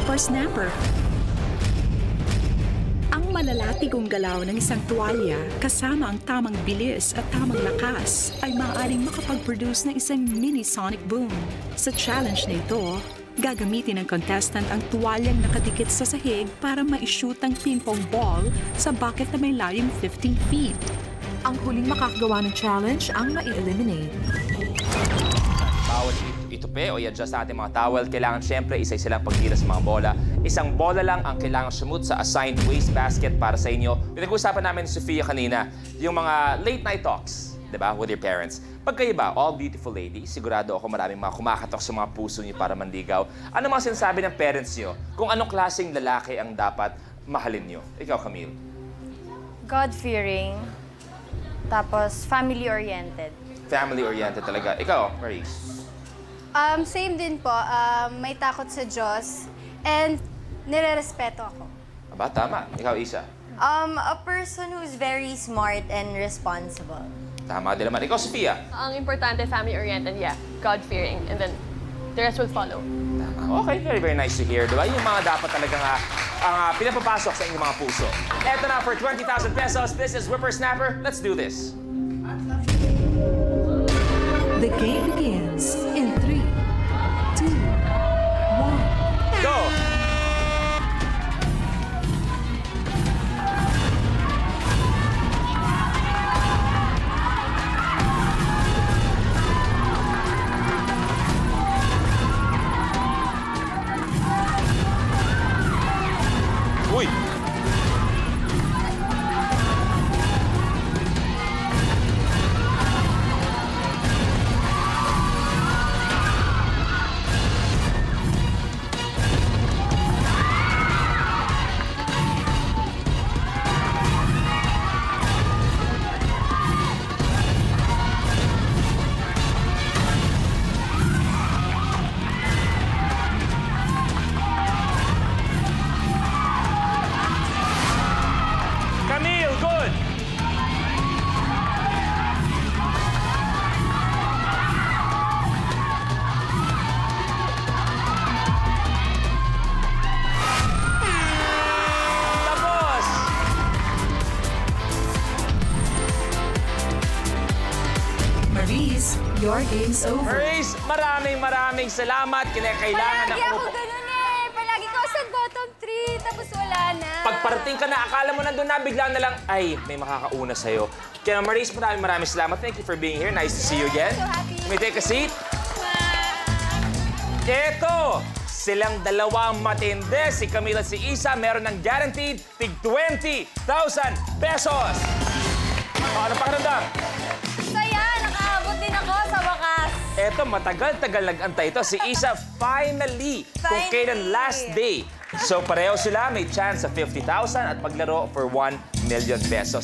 Whippersnapper. Ang malalatigong galaw ng isang tuwalya kasama ang tamang bilis at tamang lakas ay maaaring makapag-produce ng isang mini sonic boom. Sa challenge na ito, gagamitin ng contestant ang tuwalyang nakadikit sa sahig para ma-shoot ang ping-pong ball sa bucket na may layong 15 feet. Ang huling makakagawa ng challenge ang ma-eliminate. Bawat itupi o i-adjust sa ating mga towel, kailangan syempre isa-isa lang pagtira sa mga bola. Isang bola lang ang kailangan sumut sa assigned wastebasket para sa inyo. Pinag-usapan namin ni Sofia kanina, yung mga late night talks, di ba, with your parents. Pag kayo ba, all beautiful ladies, sigurado ako maraming mga kumakatok sa mga puso niyo para manligaw. Ano mga sinasabi ng parents niyo kung anong klaseng lalaki ang dapat mahalin niyo? Ikaw, Camille. God-fearing, tapos family-oriented. Family-oriented talaga. Ikaw, Maurice. Same din po. May takot sa Diyos and nire-respeto ako. Aba, tama. Ikaw, Isa. A person who's very smart and responsible. Tama din naman. Ikaw, Sofia. Ang importante, family-oriented, yeah. God-fearing. And then, the rest will follow. Tama. Okay, very, very nice to hear. Diba? Yung mga dapat talagang ang pinapapasok sa inyong mga puso. Eto na, for 20,000 pesos, this is Whippersnapper. Let's do this. The game begins in 3, 2, 1. Go! Uy! Camille, good! Tapos! Maurice, your game's over. Maurice, maraming salamat. Kinakailangan Palagi ako ganun eh. Palagi ko sa bottom 3, tapos wala na. Pagparating ka na, akala mo nandun na, bigla na lang, ay, may makakauna sa'yo. Kaya Maurice, maraming salamat. Thank you for being here. Nice to see you again. So happy. May take a seat. Eto, silang dalawang matindi. Si Camille at si Isa, meron ng guaranteed tig 20,000 pesos. Ano pakiramdam? Saya, nakaabot din ako sa wakas. Eto, matagal-tagal nag-antay ito. Si Isa, finally, kung kailan last day. So, pareho sila, may chance sa 50,000 at paglaro for 1 million pesos.